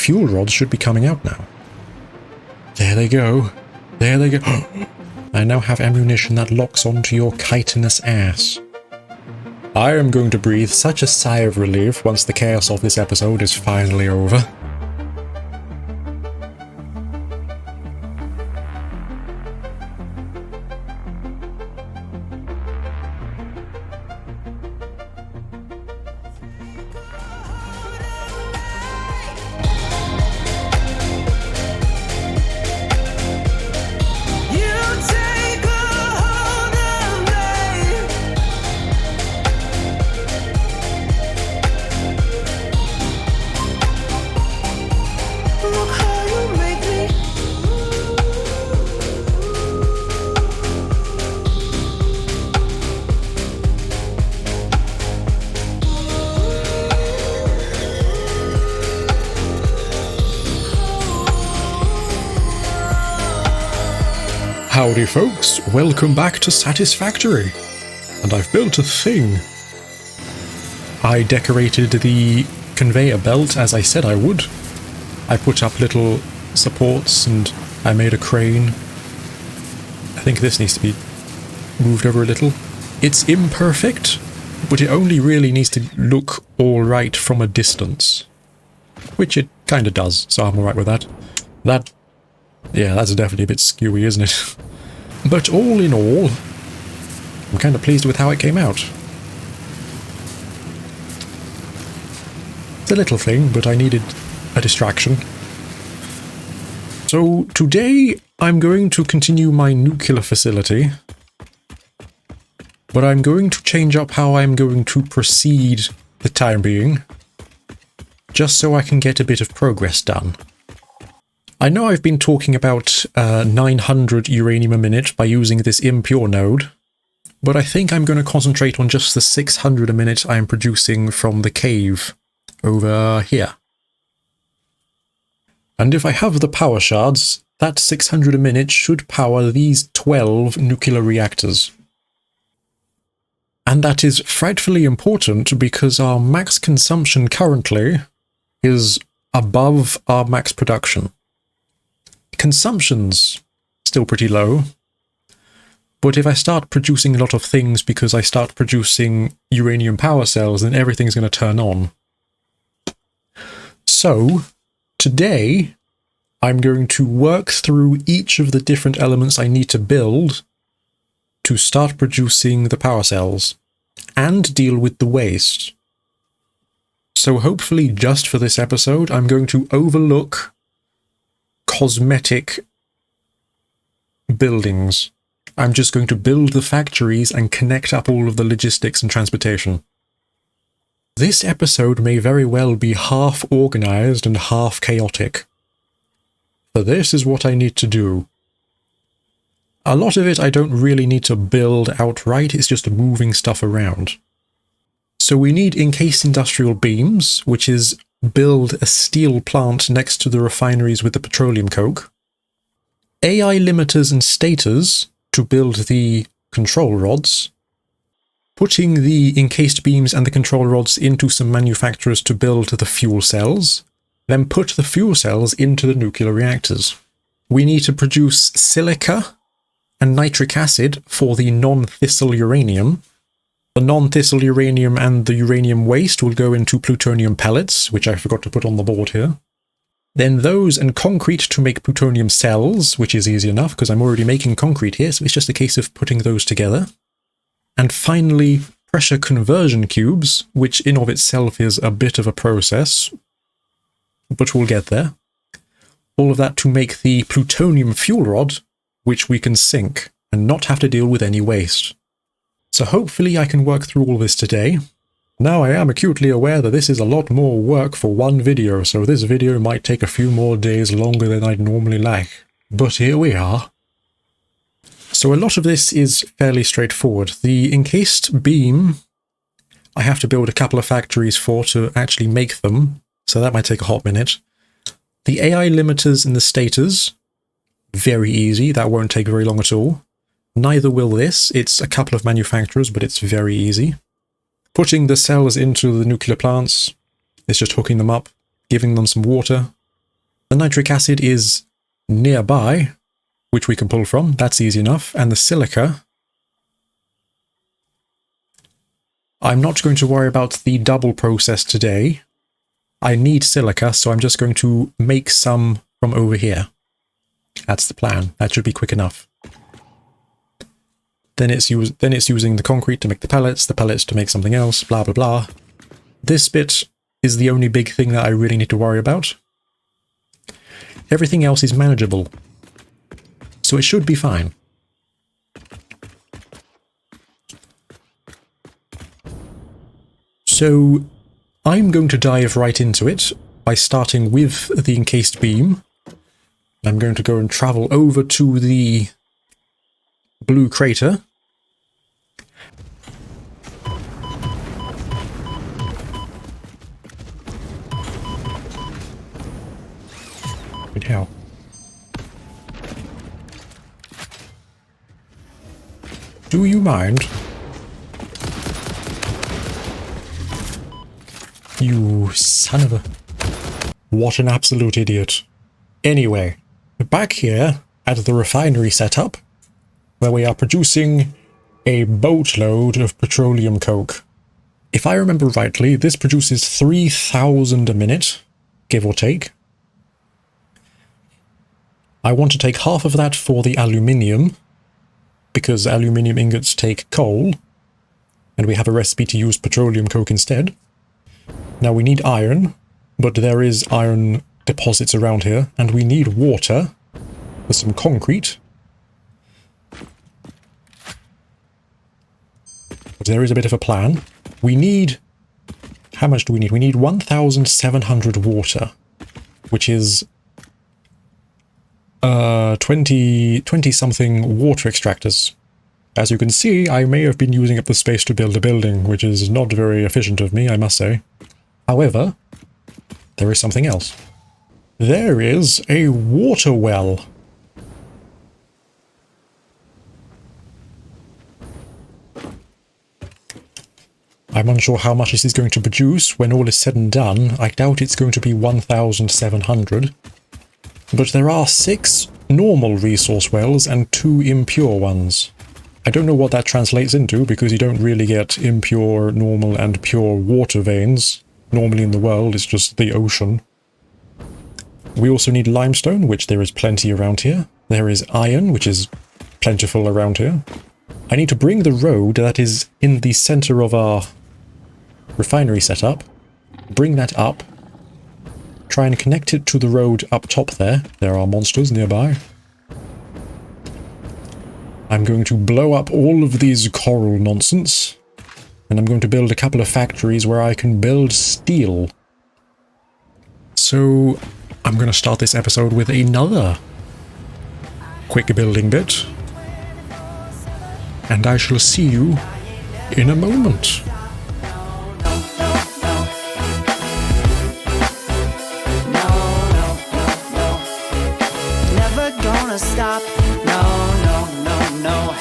fuel rods should be coming out now. There they go. There they go. I now have ammunition that locks onto your chitinous ass. I am going to breathe such a sigh of relief once the chaos of this episode is finally over. Howdy folks, welcome back to Satisfactory, and I've built a thing. I decorated the conveyor belt as I said I would. I put up little supports and I made a crane. I think this needs to be moved over a little. It's imperfect, but it only really needs to look alright from a distance. Which it kinda does, so I'm alright with that. Yeah, that's definitely a bit skewy, isn't it? But all in all, I'm kind of pleased with how it came out. It's a little thing, but I needed a distraction. So today I'm going to continue my nuclear facility, but I'm going to change up how I'm going to proceed the time being, just so I can get a bit of progress done. I know I've been talking about 900 uranium a minute by using this impure node, but I think I'm going to concentrate on just the 600 a minute I'm producing from the cave over here. And if I have the power shards, that 600 a minute should power these 12 nuclear reactors. And that is frightfully important because our max consumption currently is above our max production. Consumption's still pretty low, but if I start producing a lot of things because I start producing uranium power cells, then everything's going to turn on. So, today, I'm going to work through each of the different elements I need to build to start producing the power cells, and deal with the waste. So hopefully just for this episode, I'm going to overlook cosmetic buildings. I'm just going to build the factories and connect up all of the logistics and transportation. This episode may very well be half organized and half chaotic. For this is what I need to do. A lot of it I don't really need to build outright, it's just moving stuff around. So we need encased industrial beams, which is build a steel plant next to the refineries with the petroleum coke. AI limiters and stators to build the control rods. Putting the encased beams and the control rods into some manufacturers to build the fuel cells. Then put the fuel cells into the nuclear reactors. We need to produce silica and nitric acid for the non-fissile uranium. The non-fissile uranium and the uranium waste will go into plutonium pellets, which I forgot to put on the board here. Then those and concrete to make plutonium cells, which is easy enough because I'm already making concrete here, so it's just a case of putting those together. And finally, pressure conversion cubes, which in of itself is a bit of a process, but we'll get there. All of that to make the plutonium fuel rod, which we can sink and not have to deal with any waste. So hopefully I can work through all this today. Now I am acutely aware that this is a lot more work for one video, so this video might take a few more days longer than I'd normally like. But here we are. So a lot of this is fairly straightforward. The encased beam, I have to build a couple of factories for to actually make them, so that might take a hot minute. The AI limiters and the stators, very easy, that won't take very long at all. Neither will this, it's a couple of manufacturers, but it's very easy. Putting the cells into the nuclear plants is just hooking them up, giving them some water, The nitric acid is nearby, which we can pull from. That's easy enough. And the silica, I'm not going to worry about the double process today. I need silica, so I'm just going to make some from over here. That's the plan. That should be quick enough. Then it's using the concrete to make the pellets to make something else, blah blah blah. This bit is the only big thing that I really need to worry about. Everything else is manageable. So it should be fine. So I'm going to dive right into it by starting with the encased beam. I'm going to go and travel over to the blue crater. Good hell. Do you mind? You son of a... What an absolute idiot. Anyway, back here at the refinery setup, where we are producing a boatload of petroleum coke. If I remember rightly, this produces 3,000 a minute, give or take. I want to take half of that for the aluminium, because aluminium ingots take coal, and we have a recipe to use petroleum coke instead. Now we need iron, but there is iron deposits around here, and we need water for some concrete. But there is a bit of a plan. We need... How much do we need? We need 1,700 water, which is 20-something water extractors. As you can see, I may have been using up the space to build a building, which is not very efficient of me, I must say. However, there is something else. There is a water well. I'm unsure how much this is going to produce when all is said and done. I doubt it's going to be 1,700. But there are 6 normal resource wells and 2 impure ones. I don't know what that translates into, because you don't really get impure, normal, and pure water veins. Normally in the world, it's just the ocean. We also need limestone, which there is plenty around here. There is iron, which is plentiful around here. I need to bring the road that is in the center of our refinery setup, bring that up, try and connect it to the road up top there. There are monsters nearby. I'm going to blow up all of these coral nonsense. And I'm going to build a couple of factories where I can build steel. So I'm going to start this episode with another quick building bit. And I shall see you in a moment. Never gonna stop. No, no, no, no.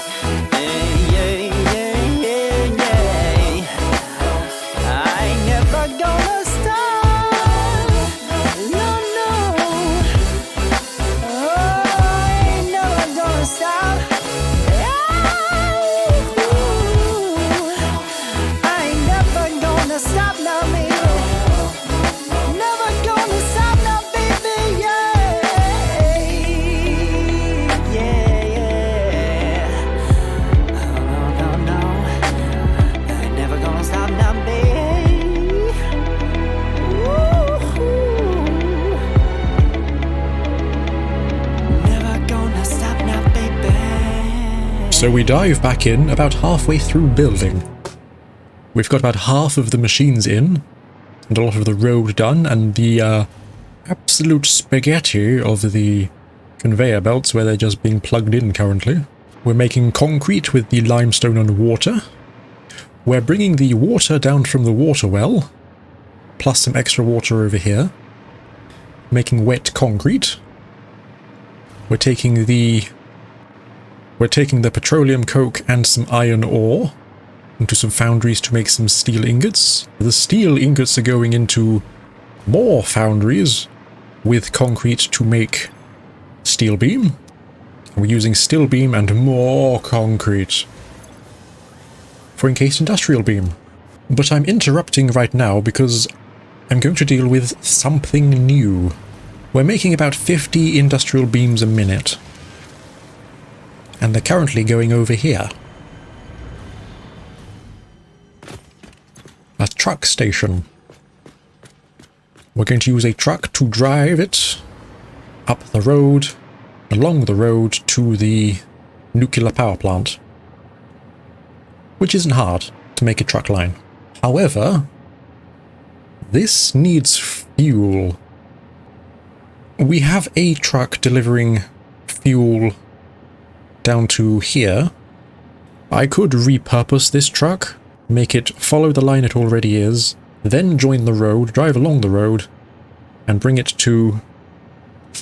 So we dive back in about halfway through building. We've got about half of the machines in, and a lot of the road done, and the absolute spaghetti of the conveyor belts where they're just being plugged in currently. We're making concrete with the limestone and water. We're bringing the water down from the water well, plus some extra water over here, making wet concrete. We're taking the petroleum coke and some iron ore into some foundries to make some steel ingots. The steel ingots are going into more foundries, with concrete to make steel beam. We're using steel beam and more concrete for encased industrial beam. But I'm interrupting right now because I'm going to deal with something new. We're making about 50 industrial beams a minute. And they're currently going over here. A truck station. We're going to use a truck to drive it up the road, along the road to the nuclear power plant. Which isn't hard to make a truck line. However, this needs fuel. We have a truck delivering fuel down to here. I could repurpose this truck, make it follow the line it already is, then join the road, drive along the road, and bring it to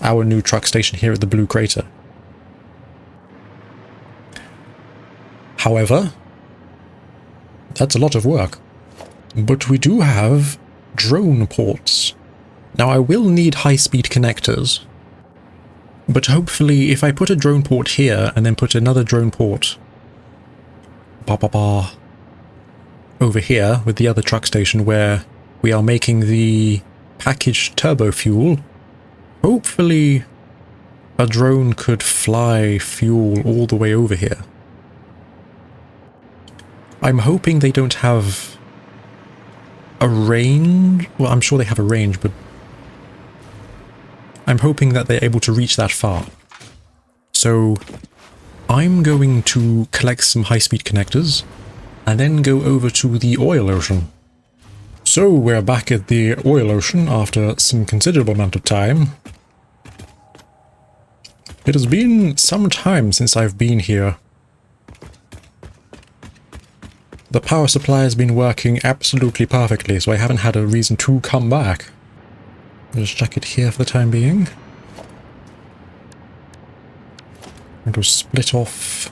our new truck station here at the Blue Crater. However, that's a lot of work. But we do have drone ports. Now I will need high-speed connectors. But hopefully if I put a drone port here and then put another drone port over here with the other truck station where we are making the packaged turbo fuel, hopefully a drone could fly fuel all the way over here. I'm hoping they don't have a range. Well, I'm sure they have a range, but I'm hoping that they're able to reach that far. So I'm going to collect some high-speed connectors and then go over to the oil ocean. So we're back at the oil ocean after some considerable amount of time. It has been some time since I've been here. The power supply has been working absolutely perfectly, so I haven't had a reason to come back. I'll just check it here for the time being. I'm going to split off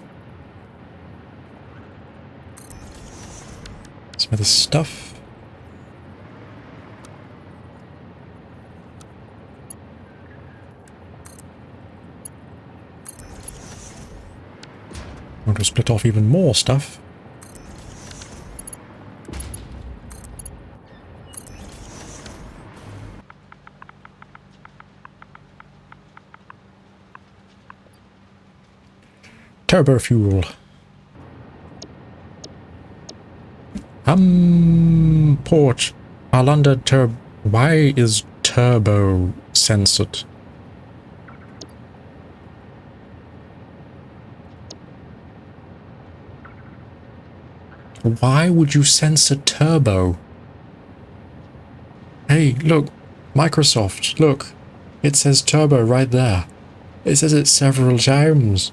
some of this stuff. I'm going to split off even more stuff. Turbo fuel. Port. Arlanda turbo. Why is turbo censored? Why would you censor turbo? Hey, look. Microsoft, look. It says turbo right there. It says it several times.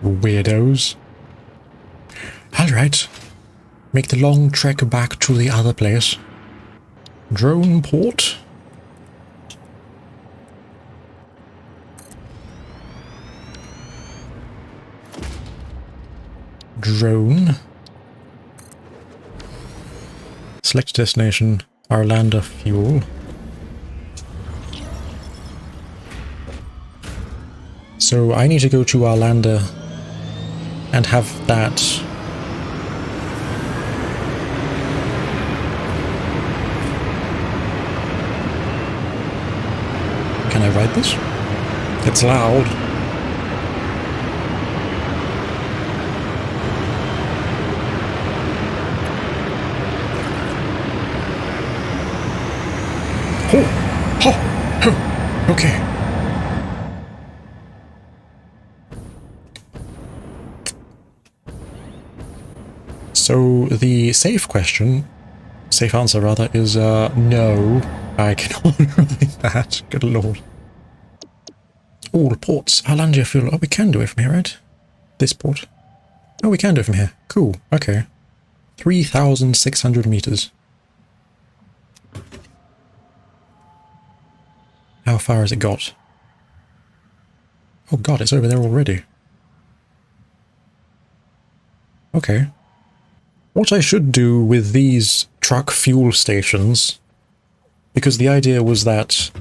Weirdos. Alright. Make the long trek back to the other place. Drone port. Drone. Select destination. Arlanda fuel. So I need to go to Arlanda and have that. Can I ride this? It's loud. Oh! Oh! Oh! Okay. So the safe answer rather, is no, I cannot ride that. Good lord. All ports, Arlandia fuel. Oh, we can do it from here, right? This port. Oh, we can do it from here. Cool, okay. 3,600 meters. How far has it got? Oh god, it's over there already. Okay. What I should do with these truck fuel stations, because the idea was that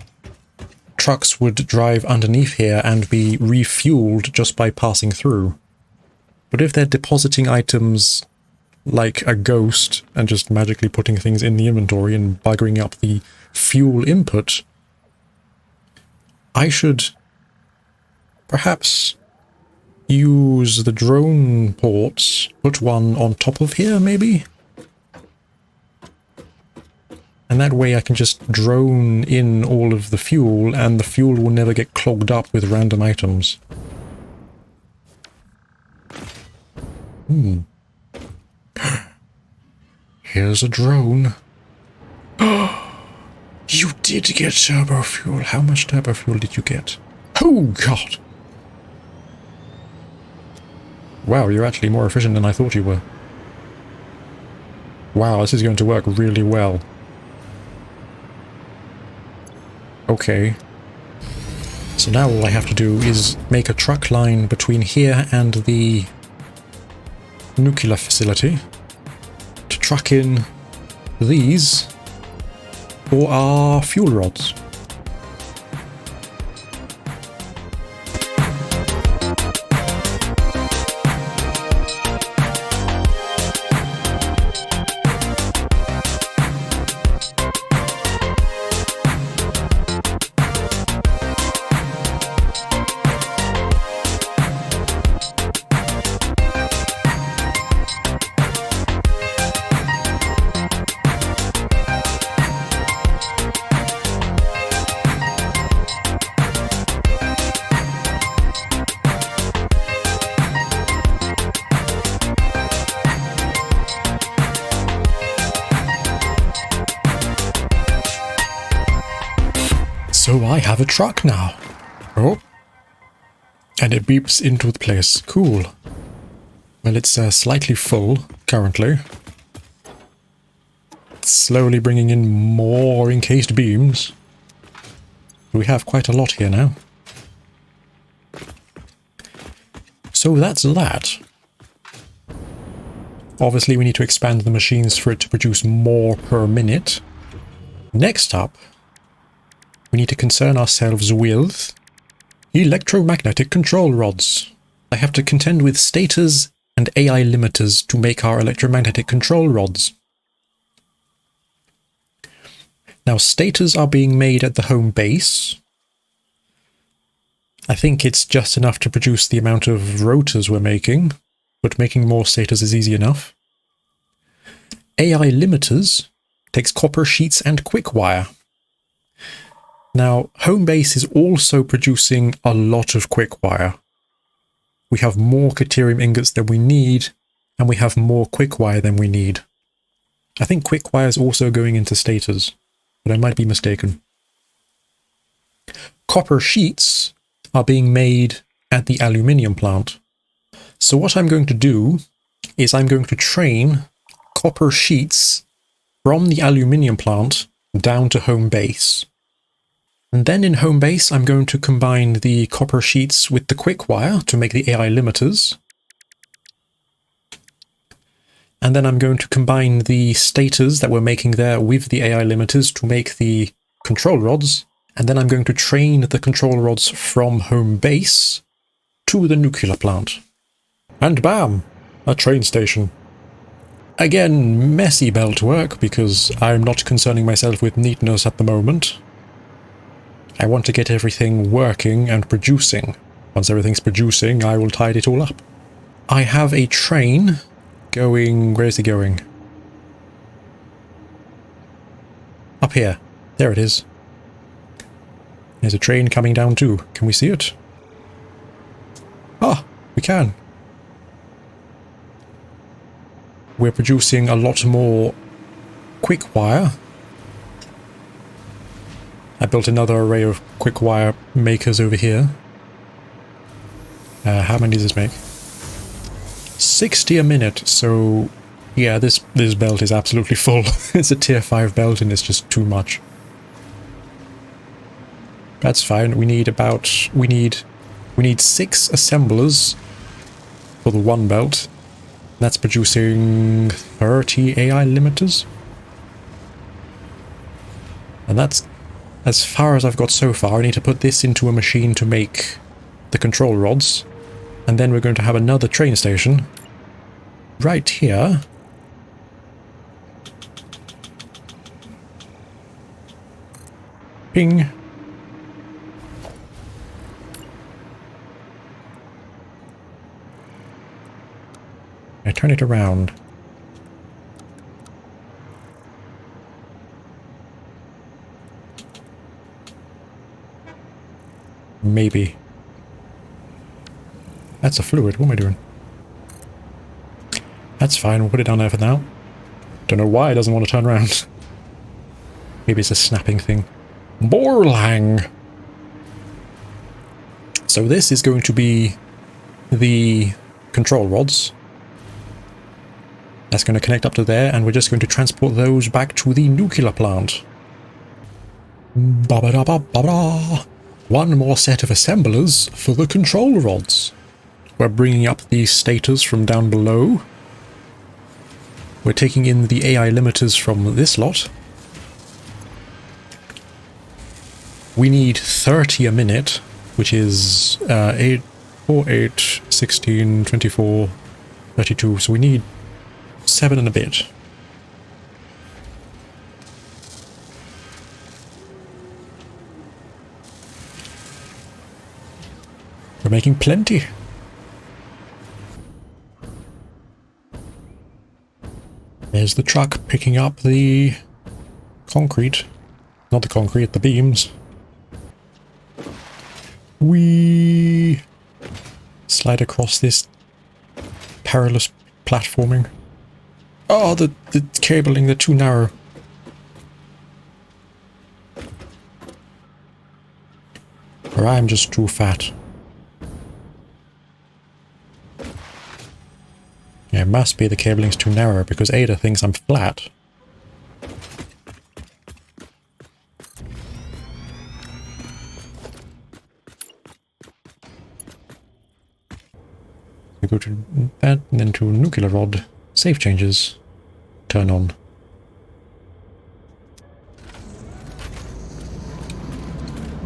trucks would drive underneath here and be refueled just by passing through. But if they're depositing items like a ghost and just magically putting things in the inventory and buggering up the fuel input, I should perhaps use the drone ports, put one on top of here maybe? And that way I can just drone in all of the fuel, and the fuel will never get clogged up with random items. Here's a drone. You did get turbo fuel. How much turbo fuel did you get? Oh, God! Wow, you're actually more efficient than I thought you were. Wow, this is going to work really well. Okay. So now all I have to do is make a truck line between here and the nuclear facility to truck in these for our fuel rods. So I have a truck now. Oh. And it beeps into the place. Cool. Well, it's slightly full currently. It's slowly bringing in more encased beams. We have quite a lot here now. So that's that. Obviously we need to expand the machines for it to produce more per minute. Next up, we need to concern ourselves with electromagnetic control rods. I have to contend with stators and AI limiters to make our electromagnetic control rods. Now, stators are being made at the home base. I think it's just enough to produce the amount of rotors we're making, but making more stators is easy enough. AI limiters takes copper sheets and quick wire. Now, home base is also producing a lot of quick wire. We have more caterium ingots than we need, and we have more quick wire than we need. I think quick wire is also going into stators, but I might be mistaken. Copper sheets are being made at the aluminium plant. So what I'm going to do is I'm going to train copper sheets from the aluminium plant down to home base. And then in home base, I'm going to combine the copper sheets with the quick wire to make the AI limiters. And then I'm going to combine the stators that we're making there with the AI limiters to make the control rods. And then I'm going to train the control rods from home base to the nuclear plant. And bam! A train station. Again, messy belt work, because I'm not concerning myself with neatness at the moment. I want to get everything working and producing. Once everything's producing, I will tidy it all up. I have a train going... Where is it going? Up here. There it is. There's a train coming down too. Can we see it? Ah, we can. We're producing a lot more quick wire. I built another array of quick wire makers over here. How many does this make? 60 a minute, so yeah, this belt is absolutely full. It's a tier 5 belt and it's just too much. That's fine. We need 6 assemblers for the one belt. That's producing 30 AI limiters. And that's as far as I've got so far. I need to put this into a machine to make the control rods. And then we're going to have another train station right here. Ping. I turn it around. Maybe. That's a fluid. What am I doing? That's fine. We'll put it down there for now. Don't know why it doesn't want to turn around. Maybe it's a snapping thing. Borlang! So this is going to be the control rods. That's going to connect up to there, and we're just going to transport those back to the nuclear plant. Ba-ba-da-ba-ba-da. One more set of assemblers for the control rods. We're bringing up the stators from down below. We're taking in the AI limiters from this lot. We need 30 a minute, which is 8, 4, 8, 16, 24, 32. So we need 7 and a bit. We're making plenty. There's the truck picking up the concrete. Not the concrete, the beams. We slide across this perilous platforming. Oh, the cabling, they're too narrow. Or I'm just too fat. Yeah, it must be the cabling's too narrow, because Ada thinks I'm flat. We go to that, and then to nuclear rod. Save changes. Turn on.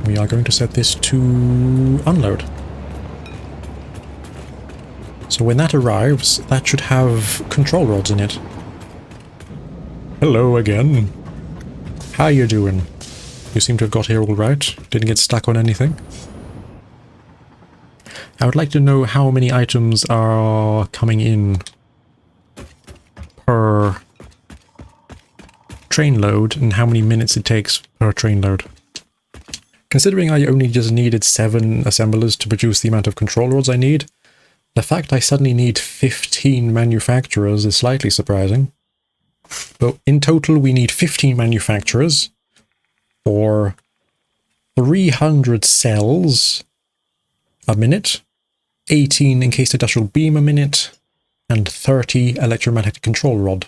We are going to set this to unload. So when that arrives, that should have control rods in it. Hello again. How you doing? You seem to have got here all right. Didn't get stuck on anything. I would like to know how many items are coming in per train load and how many minutes it takes per train load. Considering I only just needed 7 assemblers to produce the amount of control rods I need, the fact I suddenly need 15 manufacturers is slightly surprising. But in total we need 15 manufacturers for 300 cells a minute, 18 encased industrial beam a minute, and 30 electromagnetic control rod.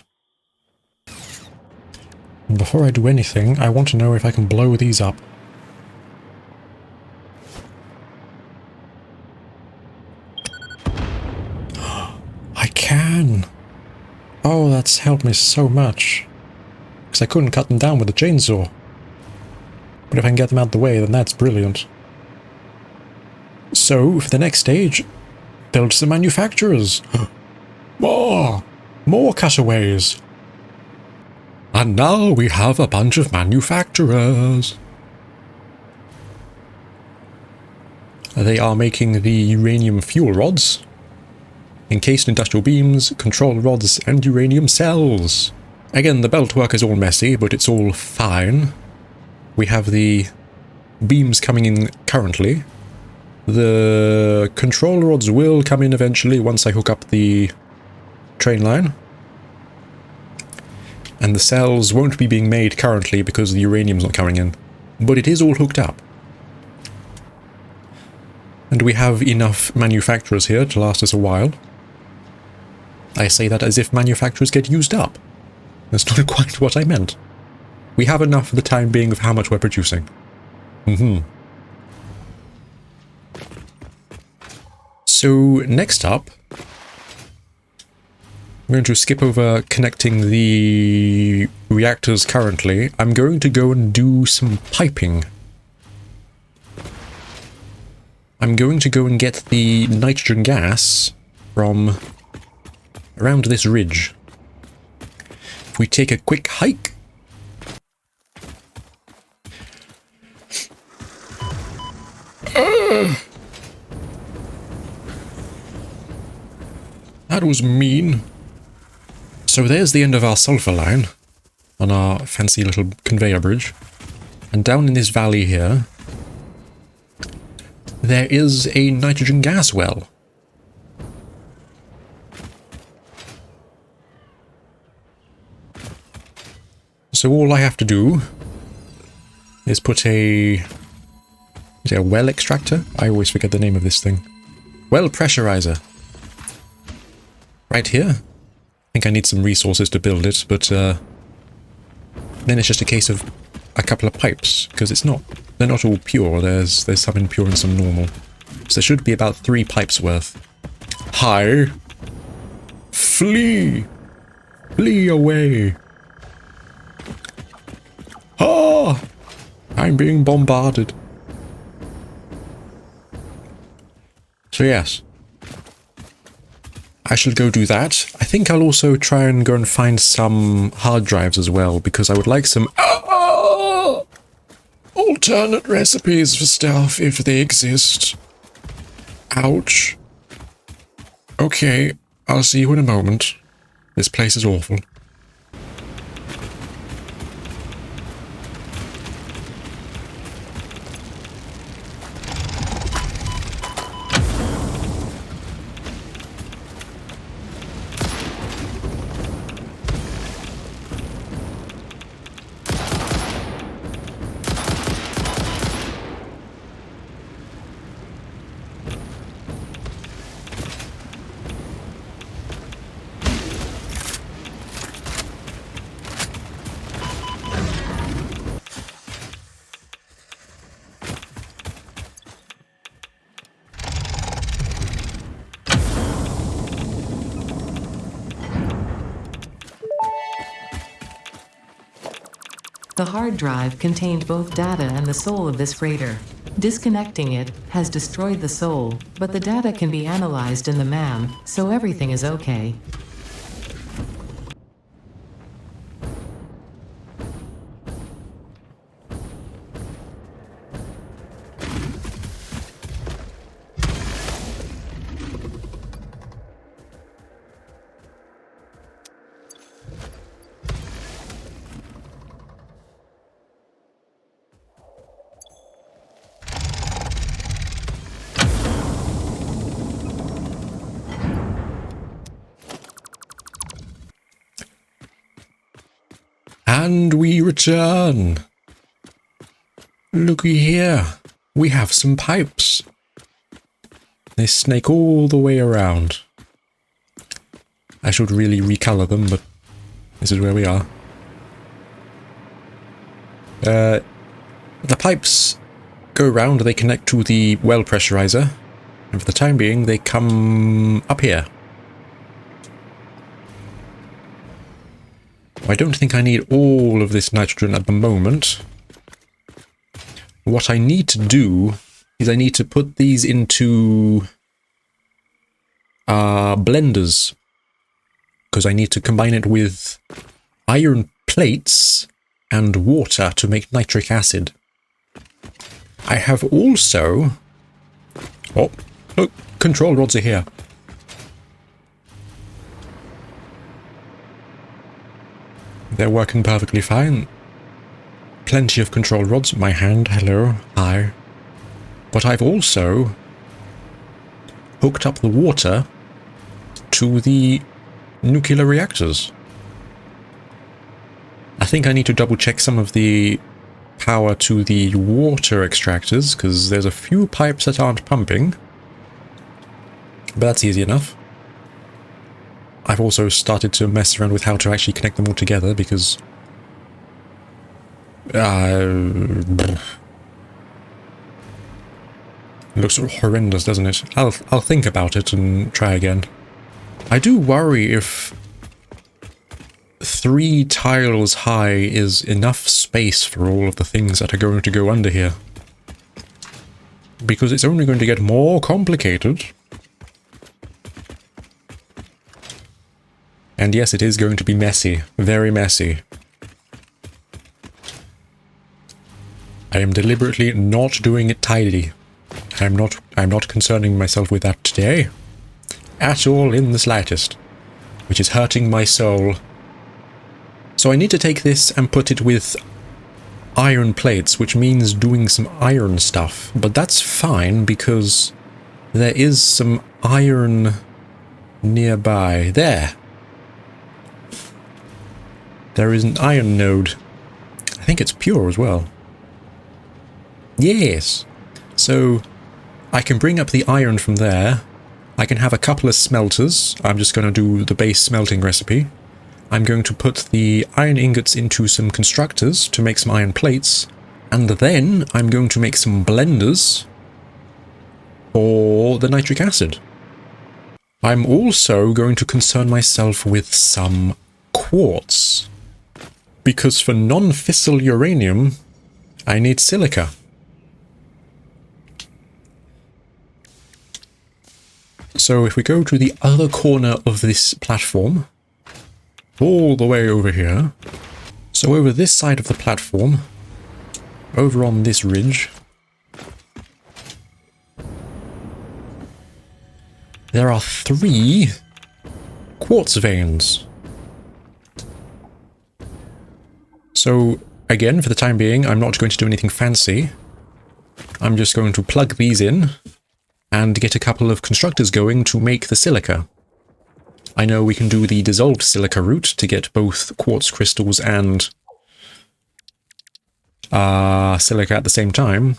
And before I do anything, I want to know if I can blow these up. I can! Oh, that's helped me so much. Because I couldn't cut them down with a chainsaw. But if I can get them out of the way, then that's brilliant. So, for the next stage, build some manufacturers. More cutaways. And now we have a bunch of manufacturers. They are making the uranium fuel rods, encased industrial beams, control rods, and uranium cells. Again, the belt work is all messy, but it's all fine. We have the beams coming in currently. The control rods will come in eventually once I hook up the train line. And the cells won't be being made currently because the uranium's not coming in. But it is all hooked up. And we have enough manufacturers here to last us a while. I say that as if manufacturers get used up. That's not quite what I meant. We have enough for the time being of how much we're producing. So, next up, I'm going to skip over connecting the reactors currently. I'm going to go and do some piping. I'm going to go and get the nitrogen gas from around this ridge. If we take a quick hike... That was mean. So there's the end of our sulfur line on our fancy little conveyor bridge. And down in this valley here, there is a nitrogen gas well. So all I have to do is put a... Is it a well extractor? I always forget the name of this thing. Well pressurizer. Right here. I think I need some resources to build it, but then it's just a case of a couple of pipes, because they're not all pure. There's some impure and some normal. So there should be about 3 pipes worth. Hi! Flee! Flee away! Ah! I'm being bombarded. So yes. I shall go do that. I think I'll also try and go and find some hard drives as well, because I would like some alternate recipes for stuff if they exist. Ouch. Okay, I'll see you in a moment. This place is awful. The hard drive contained both data and the soul of this freighter. Disconnecting it has destroyed the soul, but the data can be analyzed in the MAM, so everything is okay. And we return. Looky here. We have some pipes. They snake all the way around. I should really recolor them, but this is where we are. The pipes go around, they connect to the well pressurizer, and for the time being they come up here. I don't think I need all of this nitrogen at the moment. What I need to do is I need to put these into blenders, because I need to combine it with iron plates and water to make nitric acid. I have also... Oh, look, control rods are here. They're working perfectly fine. Plenty of control rods. My hand, hello, hi. But I've also hooked up the water to the nuclear reactors. I think I need to double check some of the power to the water extractors, because there's a few pipes that aren't pumping. But that's easy enough. I've also started to mess around with how to actually connect them all together, because... looks horrendous, doesn't it? I'll think about it and try again. I do worry if 3 tiles high is enough space for all of the things that are going to go under here. Because it's only going to get more complicated. And yes, it is going to be messy. Very messy. I am deliberately not doing it tidy. I'm not concerning myself with that today. At all in the slightest. Which is hurting my soul. So I need to take this and put it with iron plates, which means doing some iron stuff. But that's fine because there is some iron nearby. There. There is an iron node. I think it's pure as well. Yes. So I can bring up the iron from there. I can have a couple of smelters. I'm just going to do the base smelting recipe. I'm going to put the iron ingots into some constructors to make some iron plates. And then I'm going to make some blenders for the nitric acid. I'm also going to concern myself with some quartz. Because for non-fissile uranium, I need silica. So if we go to the other corner of this platform, all the way over here, so over this side of the platform, over on this ridge, there are 3 quartz veins. So, again, for the time being, I'm not going to do anything fancy. I'm just going to plug these in and get a couple of constructors going to make the silica. I know we can do the dissolved silica route to get both quartz crystals and silica at the same time.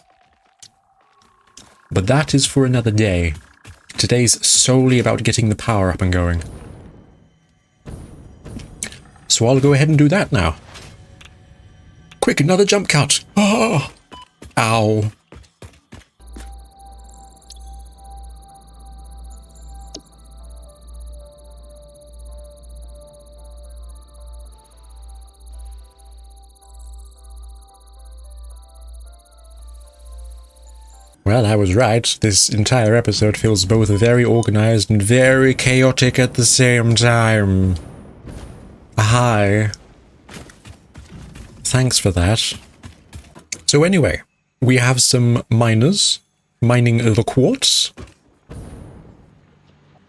But that is for another day. Today's solely about getting the power up and going. So I'll go ahead and do that now. Quick, another jump cut! Oh! Ow. Well, I was right. This entire episode feels both very organized and very chaotic at the same time. Hi. Thanks for that. So anyway, we have some miners mining the quartz.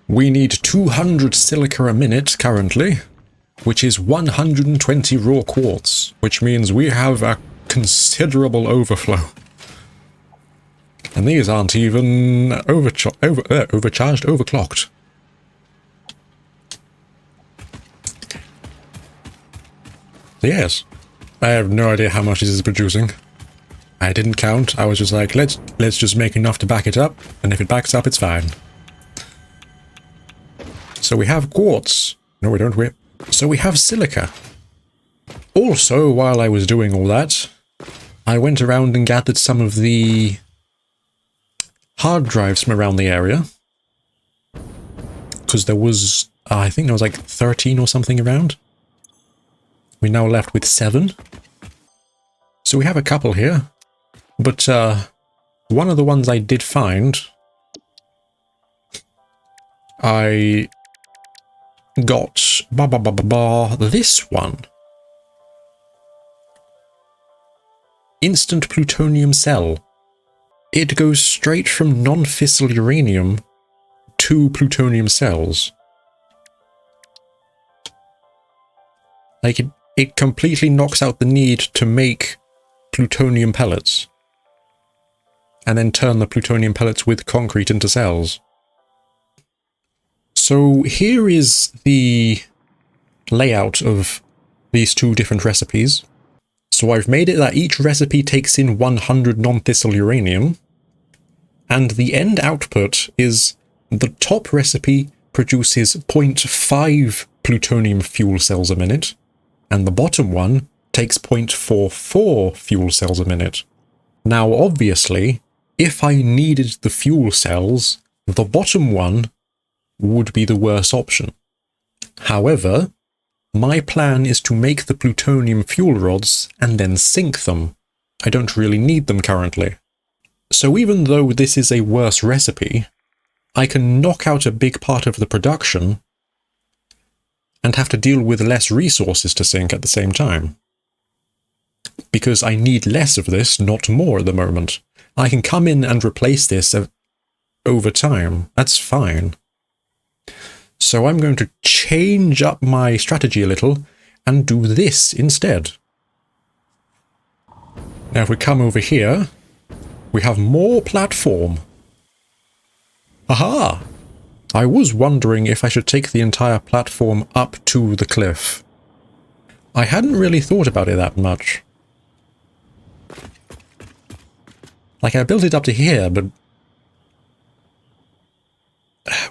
We need 200 silica a minute currently, which is 120 raw quartz, which means we have a considerable overflow. And these aren't even overcharged, overclocked. Yes. I have no idea how much this is producing. I didn't count. I was just like, let's just make enough to back it up, and if it backs up, it's fine. So we have quartz. No, we don't. So we have silica. Also, while I was doing all that, I went around and gathered some of the hard drives from around the area. Because there was, I think there was like 13 or something around. We're now left with 7. So we have a couple here. But one of the ones I did find, I got this one. Instant plutonium cell. It goes straight from non-fissile uranium to plutonium cells. Like, it completely knocks out the need to make plutonium pellets. And then turn the plutonium pellets with concrete into cells. So here is the layout of these 2 different recipes. So I've made it that each recipe takes in 100 non-fissile uranium. And the end output is the top recipe produces 0.5 plutonium fuel cells a minute. And the bottom one takes 0.44 fuel cells a minute. Now, obviously, if I needed the fuel cells, the bottom one would be the worst option. However, My plan is to make the plutonium fuel rods and then sink them. I don't really need them currently. So even though this is a worse recipe, I can knock out a big part of the production and have to deal with less resources to sink at the same time. Because I need less of this, not more at the moment. I can come in and replace this over time. That's fine. So I'm going to change up my strategy a little and do this instead. Now if we come over here, we have more platform. Aha! I was wondering if I should take the entire platform up to the cliff. I hadn't really thought about it that much. Like, I built it up to here, but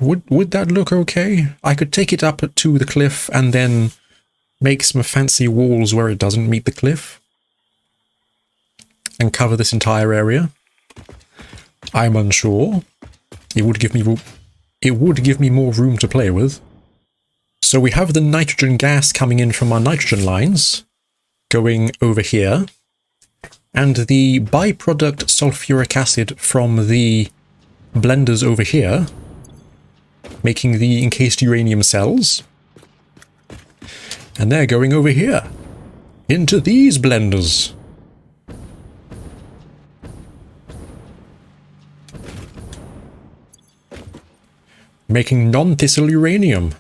would that look okay? I could take it up to the cliff and then make some fancy walls where it doesn't meet the cliff and cover this entire area. I'm unsure. It would give me more room to play with. So we have the nitrogen gas coming in from our nitrogen lines, going over here, and the byproduct sulfuric acid from the blenders over here, making the encased uranium cells. And they're going over here, into these blenders. Making non-fissile uranium.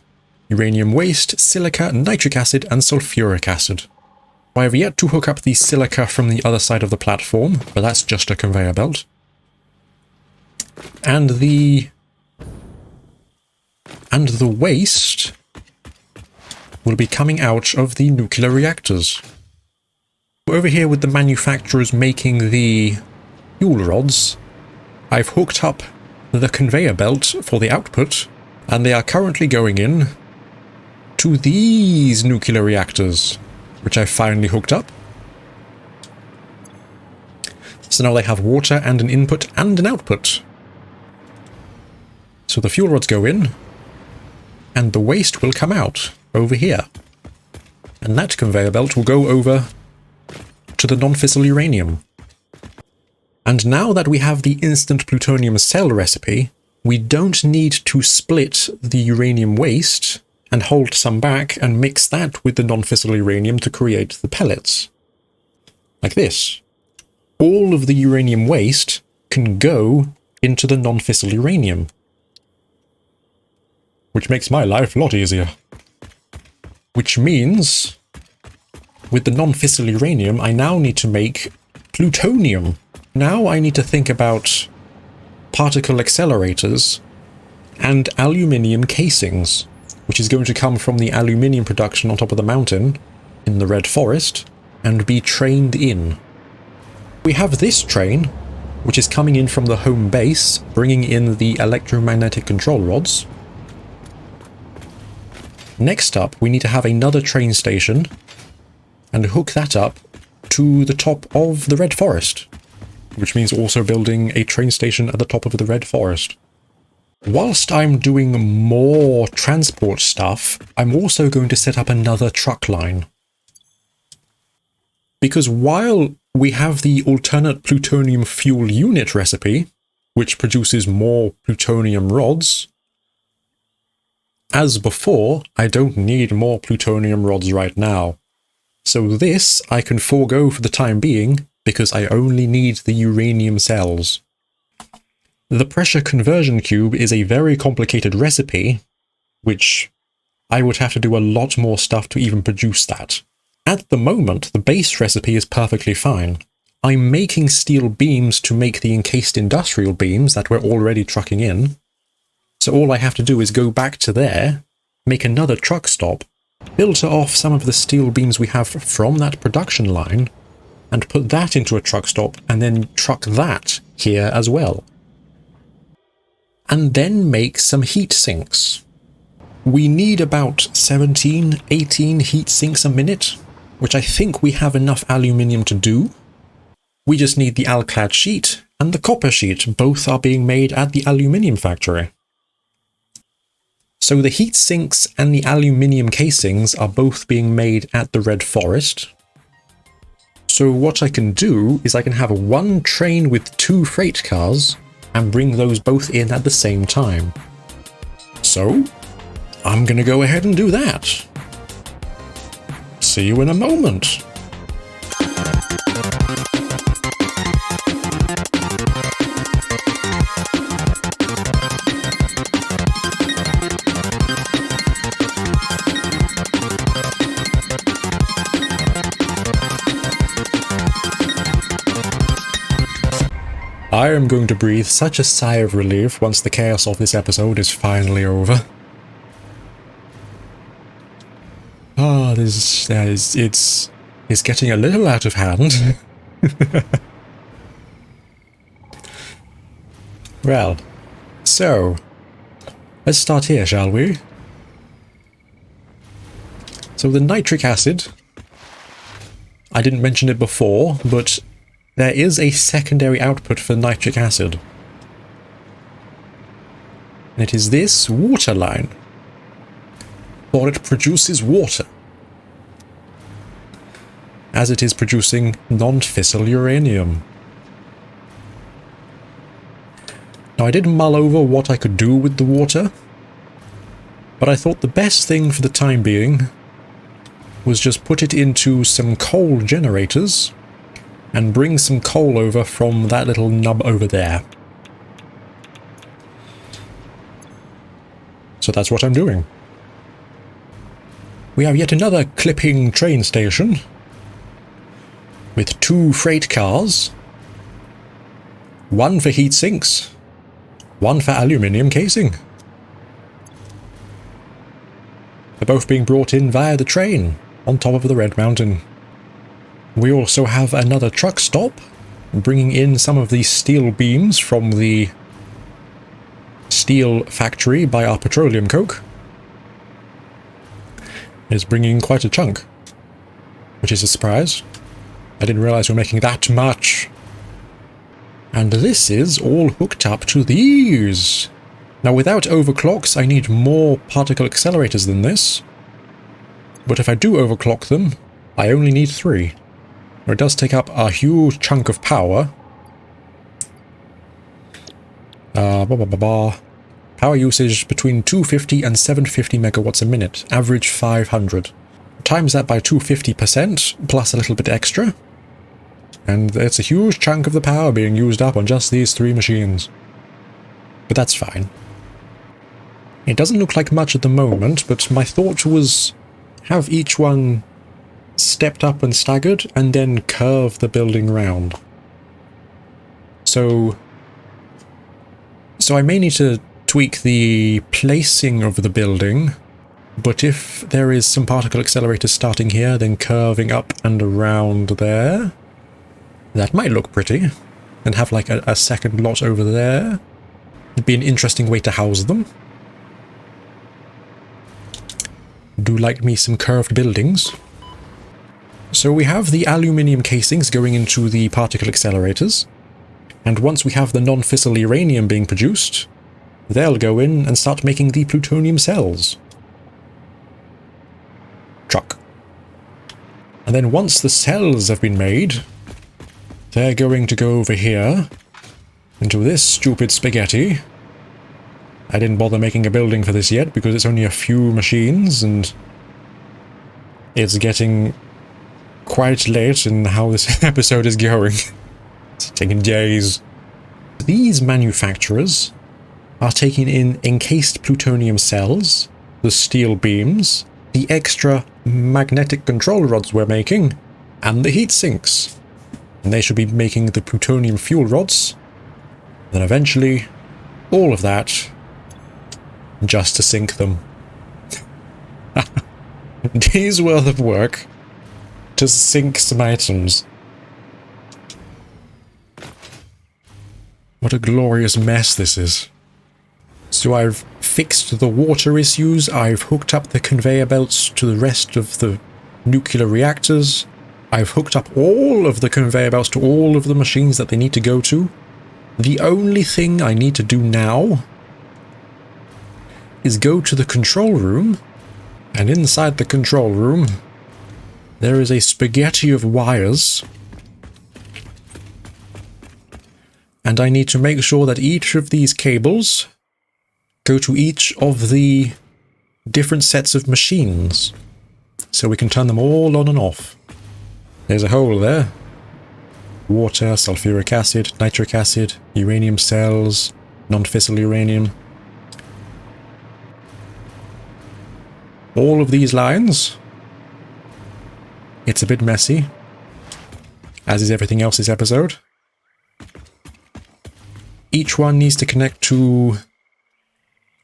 Uranium waste, silica, nitric acid, and sulfuric acid. I have yet to hook up the silica from the other side of the platform, but that's just a conveyor belt. And the waste will be coming out of the nuclear reactors. Over here with the manufacturers making the fuel rods, I've hooked up the conveyor belt for the output, and they are currently going in to these nuclear reactors, which I've finally hooked up. So now they have water and an input and an output. So the fuel rods go in, and the waste will come out over here. And that conveyor belt will go over to the non-fissile uranium. And now that we have the instant plutonium cell recipe, we don't need to split the uranium waste and hold some back and mix that with the non-fissile uranium to create the pellets. Like this. All of the uranium waste can go into the non-fissile uranium. Which makes my life a lot easier. Which means, with the non-fissile uranium, I now need to make plutonium. Now I need to think about particle accelerators and aluminium casings, which is going to come from the aluminium production on top of the mountain in the Red Forest and be trained in. We have this train, which is coming in from the home base, bringing in the electromagnetic control rods. Next up, we need to have another train station and hook that up to the top of the Red Forest, which means also building a train station at the top of the Red Forest. Whilst I'm doing more transport stuff, I'm also going to set up another truck line. Because while we have the alternate plutonium fuel unit recipe, which produces more plutonium rods, as before, I don't need more plutonium rods right now. So this I can forego for the time being, because I only need the uranium cells. The pressure conversion cube is a very complicated recipe, which I would have to do a lot more stuff to even produce that. At the moment, the base recipe is perfectly fine. I'm making steel beams to make the encased industrial beams that we're already trucking in. So all I have to do is go back to there, make another truck stop, filter off some of the steel beams we have from that production line, and put that into a truck stop, and then truck that here as well. And then make some heat sinks. We need about 17, 18 heat sinks a minute, which I think we have enough aluminium to do. We just need the alclad sheet and the copper sheet. Both are being made at the aluminium factory. So the heat sinks and the aluminium casings are both being made at the Red Forest. So what I can do is I can have one train with 2 freight cars and bring those both in at the same time. So I'm going to go ahead and do that. See you in a moment. I am going to breathe such a sigh of relief once the chaos of this episode is finally over. Ah, it's getting a little out of hand. Well, so let's start here, shall we? So the nitric acid, I didn't mention it before, but there is a secondary output for nitric acid. And it is this water line. For it produces water. As it is producing non-fissile uranium. Now I did mull over what I could do with the water, but I thought the best thing for the time being was just put it into some coal generators and bring some coal over from that little nub over there. So that's what I'm doing. We have yet another clipping train station with 2 freight cars, 1 for heat sinks, 1 for aluminium casing. They're both being brought in via the train on top of the Red Mountain. We also have another truck stop, bringing in some of the steel beams from the steel factory by our petroleum coke. It's bringing quite a chunk, which is a surprise. I didn't realize we were making that much. And this is all hooked up to these. Now without overclocks, I need more particle accelerators than this. But if I do overclock them, I only need 3. It does take up a huge chunk of power. Power usage between 250 and 750 megawatts a minute, average 500. Times that by 250% plus a little bit extra, and it's a huge chunk of the power being used up on just these 3 machines. But that's fine. It doesn't look like much at the moment, but my thought was have each one stepped up and staggered, and then curve the building round. So I may need to tweak the placing of the building, but if there is some particle accelerators starting here, then curving up and around there, that might look pretty, and have like a second lot over there. It'd be an interesting way to house them. Do like me some curved buildings. So we have the aluminium casings going into the particle accelerators, and once we have the non-fissile uranium being produced, they'll go in and start making the plutonium cells. Truck. And then once the cells have been made, they're going to go over here into this stupid spaghetti. I didn't bother making a building for this yet because it's only a few machines and it's getting quite late in how this episode is going. It's taking days. These manufacturers are taking in encased plutonium cells, the steel beams, the extra magnetic control rods we're making, and the heat sinks. And they should be making the plutonium fuel rods. Then eventually, all of that, just to sink them. Days worth of work to sink some items. What a glorious mess this is. So I've fixed the water issues, I've hooked up the conveyor belts to the rest of the nuclear reactors, I've hooked up all of the conveyor belts to all of the machines that they need to go to. The only thing I need to do now is go to the control room, and inside the control room, there is a spaghetti of wires. And I need to make sure that each of these cables go to each of the different sets of machines, so we can turn them all on and off. There's a hole there. Water, sulfuric acid, nitric acid, uranium cells, non-fissile uranium. All of these lines. It's a bit messy, as is everything else this episode. Each one needs to connect to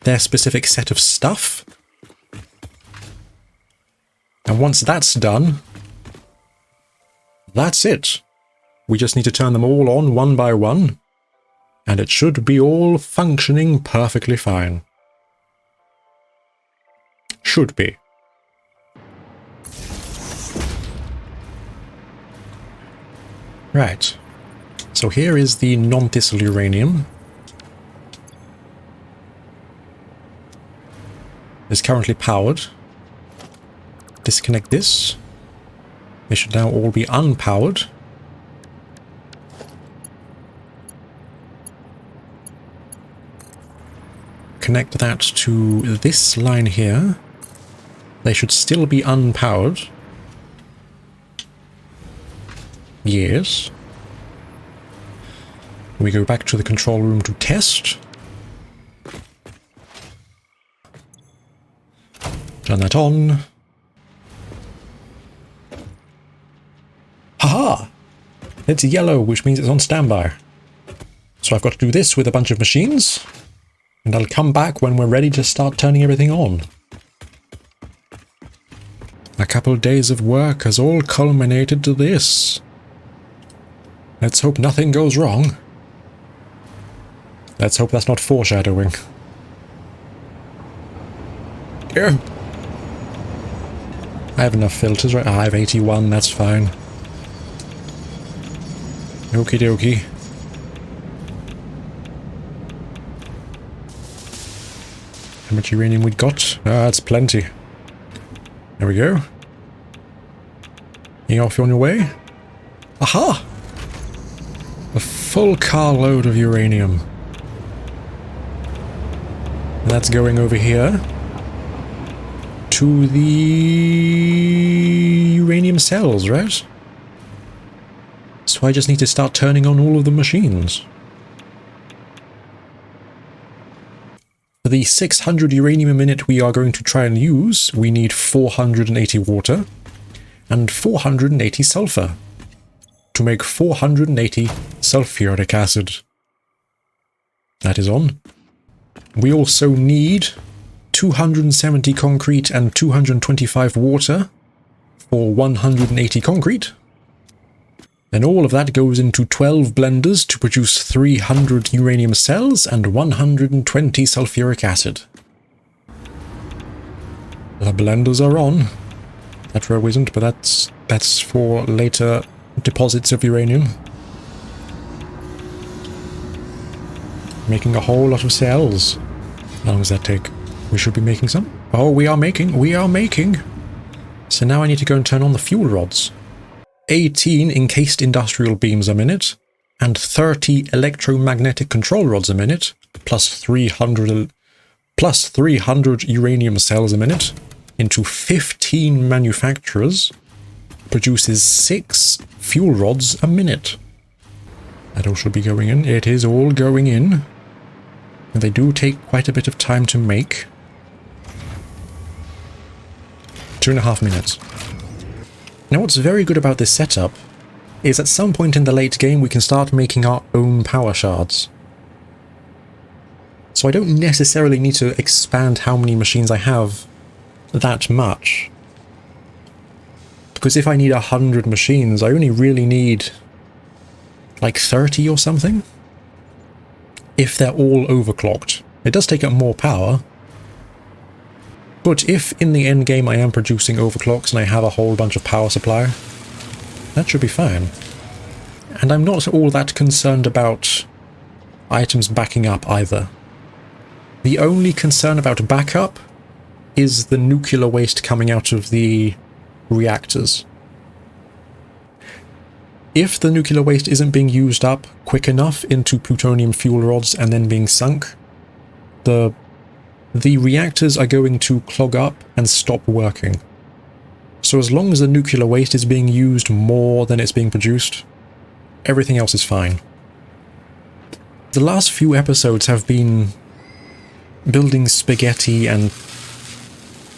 their specific set of stuff. And once that's done, that's it. We just need to turn them all on one by one, and it should be all functioning perfectly fine. Should be. Right. So here is the non-fissile uranium. It's currently powered. Disconnect this. They should now all be unpowered. Connect that to this line here. They should still be unpowered. Yes. We go back to the control room to test. Turn that on. Haha! It's yellow, which means it's on standby. So I've got to do this with a bunch of machines, and I'll come back when we're ready to start turning everything on. A couple of days of work has all culminated to this. Let's hope nothing goes wrong. Let's hope that's not foreshadowing. Yeah. I have enough filters, right? I have 81, that's fine. Okie dokie. How much uranium we got? Ah, that's plenty. There we go. You off on your way? Aha! A full carload of uranium. And that's going over here to the uranium cells, right? So I just need to start turning on all of the machines. For the 600 uranium a minute we are going to try and use, we need 480 water and 480 sulfur to make 480 sulfuric acid. That is on. We also need 270 concrete and 225 water for 180 concrete. Then all of that goes into 12 blenders to produce 300 uranium cells and 120 sulfuric acid. The blenders are on. That row isn't, but that's for later deposits of uranium. Making a whole lot of cells. How long does that take? We should be making some. Oh, we are making. So now I need to go and turn on the fuel rods. 18 encased industrial beams a minute, and 30 electromagnetic control rods a minute, plus 300 uranium cells a minute, into 15 manufacturers, produces 6 fuel rods a minute. That all should be going in. It is all going in. They do take quite a bit of time to make. 2.5 minutes. Now what's very good about this setup is at some point in the late game we can start making our own power shards. So I don't necessarily need to expand how many machines I have that much. Because if I need 100 machines, I only really need like 30 or something. If they're all overclocked. It does take up more power. But if in the end game I am producing overclocks and I have a whole bunch of power supply, that should be fine. And I'm not all that concerned about items backing up either. The only concern about backup is the nuclear waste coming out of the reactors. If the nuclear waste isn't being used up quick enough into plutonium fuel rods and then being sunk, the reactors are going to clog up and stop working. So as long as the nuclear waste is being used more than it's being produced, everything else is fine. The last few episodes have been building spaghetti and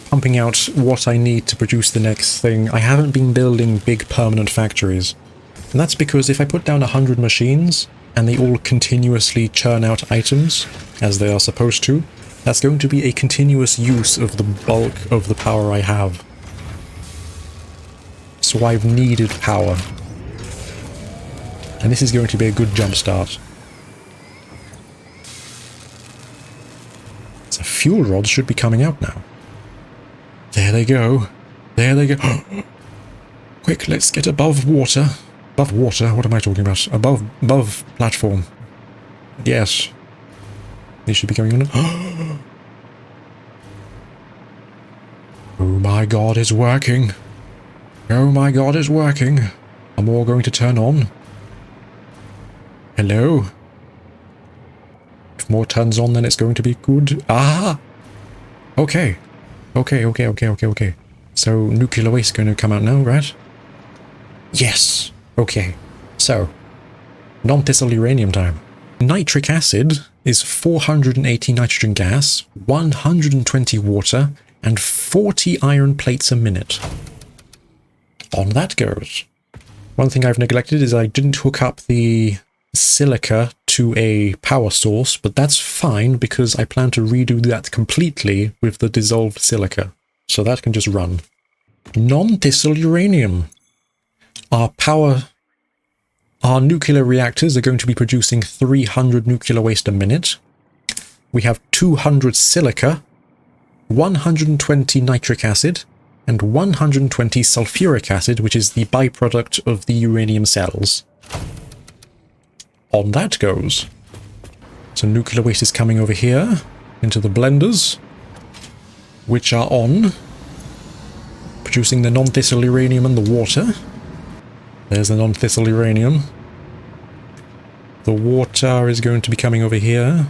pumping out what I need to produce the next thing. I haven't been building big permanent factories. And that's because if I put down 100 machines and they all continuously churn out items, as they are supposed to, that's going to be a continuous use of the bulk of the power I have. So I've needed power. And this is going to be a good jump start. So fuel rods should be coming out now. There they go. There they go. Quick, let's get above water. Above water? What am I talking about? Above platform. Yes. These should be going on. Oh my god, it's working. Oh my god, it's working. I'm all going to turn on. Hello? If more turns on, then it's going to be good. Ah! Okay. Okay. So, nuclear waste is going to come out now, right? Yes! Okay. So, non-fissile uranium time. Nitric acid is 480 nitrogen gas, 120 water, and 40 iron plates a minute. On that goes. One thing I've neglected is I didn't hook up the silica to a power source, but that's fine because I plan to redo that completely with the dissolved silica. So that can just run. Non-fissile uranium. Our nuclear reactors are going to be producing 300 nuclear waste a minute. We have 200 silica, 120 nitric acid, and 120 sulfuric acid, which is the byproduct of the uranium cells. On that goes. So nuclear waste is coming over here into the blenders, which are on, producing the non-fissile uranium and the water. There's the non-fissile uranium. The water is going to be coming over here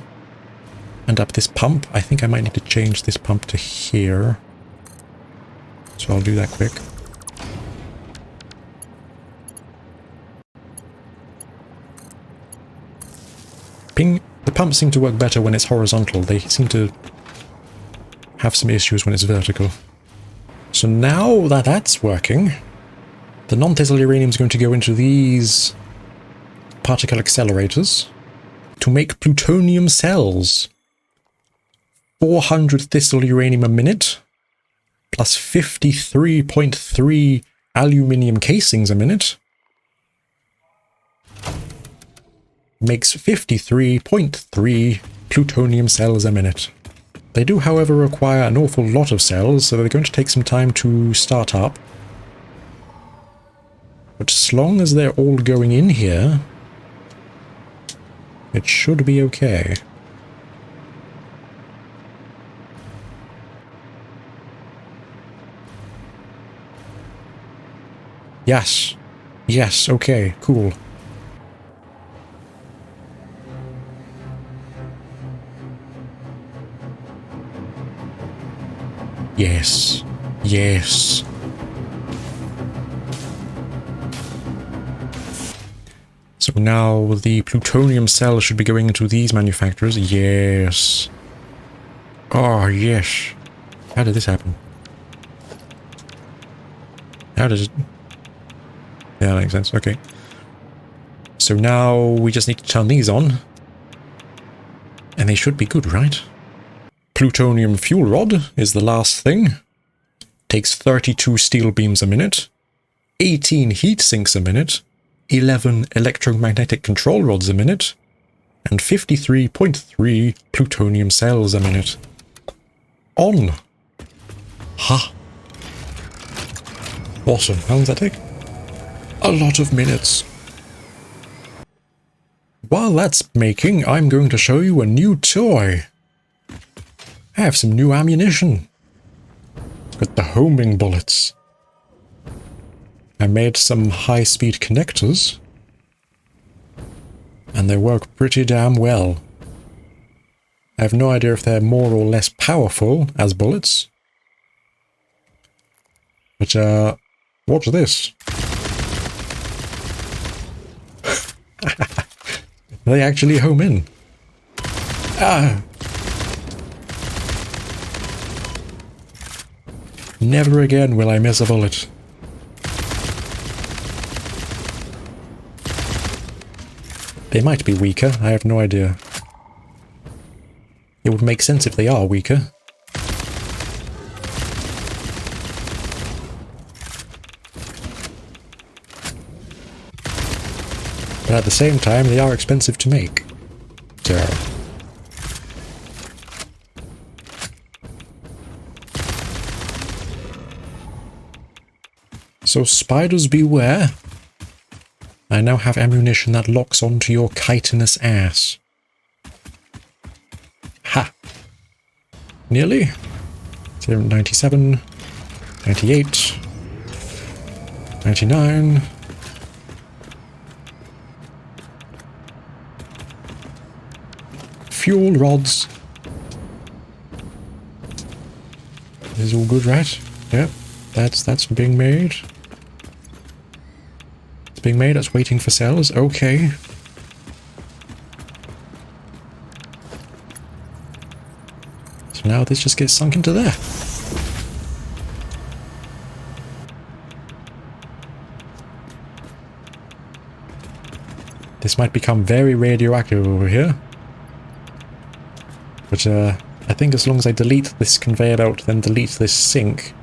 and up this pump. I think I might need to change this pump to here. So I'll do that quick. Ping. The pumps seem to work better when it's horizontal. They seem to have some issues when it's vertical. So now that that's working, the non-fissile uranium is going to go into these particle accelerators to make plutonium cells. 400 fissile uranium a minute, plus 53.3 aluminium casings a minute, makes 53.3 plutonium cells a minute. They do, however, require an awful lot of cells, so they're going to take some time to start up. But as long as they're all going in here, it should be okay. Yes. Yes, okay, cool. Yes. Yes. So now the plutonium cell should be going into these manufacturers. Yes. Oh, yes. How did this happen? How does it... Yeah, that makes sense. Okay. So now we just need to turn these on. And they should be good, right? Plutonium fuel rod is the last thing. Takes 32 steel beams a minute, 18 heat sinks a minute, 11 electromagnetic control rods a minute, and 53.3 plutonium cells a minute. On. Ha. Awesome. How long does that take? A lot of minutes. While that's making, I'm going to show you a new toy. I have some new ammunition. Got the homing bullets. I made some high-speed connectors. And they work pretty damn well. I have no idea if they're more or less powerful as bullets. But, watch this. They actually home in. Ah! Never again will I miss a bullet. They might be weaker, I have no idea. It would make sense if they are weaker. But at the same time, they are expensive to make. So spiders beware. I now have ammunition that locks onto your chitinous ass. Ha! Nearly. 97, 98, 99. Fuel rods. This is all good, right? Yep, that's being made. It's being made, it's waiting for cells, okay. So now this just gets sunk into there. This might become very radioactive over here. But I think as long as I delete this conveyor belt, then delete this sink,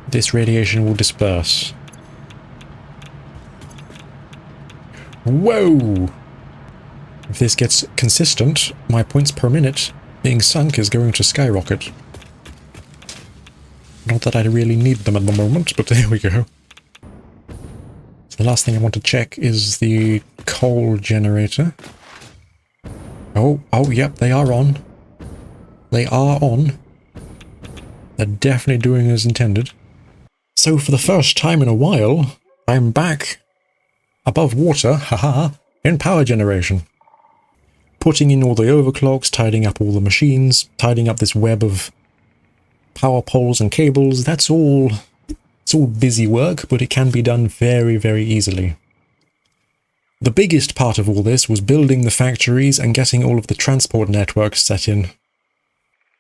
this radiation will disperse. Whoa! If this gets consistent, my points per minute being sunk is going to skyrocket. Not that I really need them at the moment, but there we go. So the last thing I want to check is the coal generator. Oh, yep, they are on. They are on. They're definitely doing as intended. So for the first time in a while, I'm back above water, haha, in power generation. Putting in all the overclocks, tidying up all the machines, tidying up this web of power poles and cables, it's all busy work, but it can be done very, very easily. The biggest part of all this was building the factories and getting all of the transport networks set in.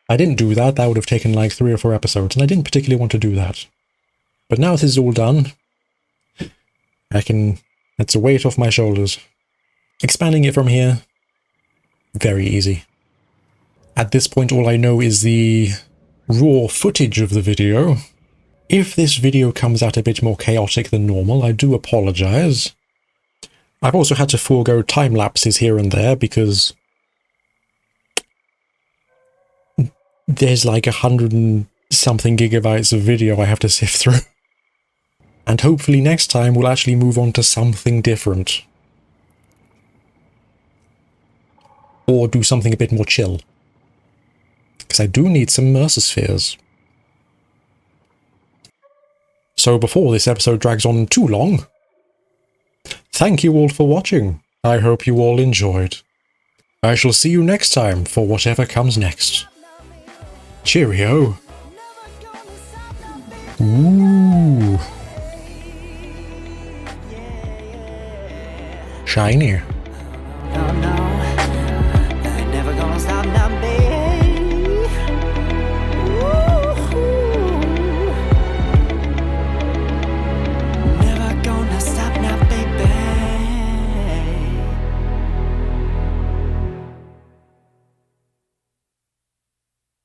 I didn't do that, that would have taken like 3 or 4 episodes, and I didn't particularly want to do that. But now this is all done, it's a weight off my shoulders. Expanding it from here, very easy. At this point all I know is the raw footage of the video. If this video comes out a bit more chaotic than normal, I do apologize. I've also had to forego time lapses here and there because there's like 100 and something gigabytes of video I have to sift through. And hopefully next time we'll actually move on to something different. Or do something a bit more chill. Because I do need some Mercer-spheres. So before this episode drags on too long, thank you all for watching. I hope you all enjoyed. I shall see you next time for whatever comes next. Cheerio. Ooh. Shiny.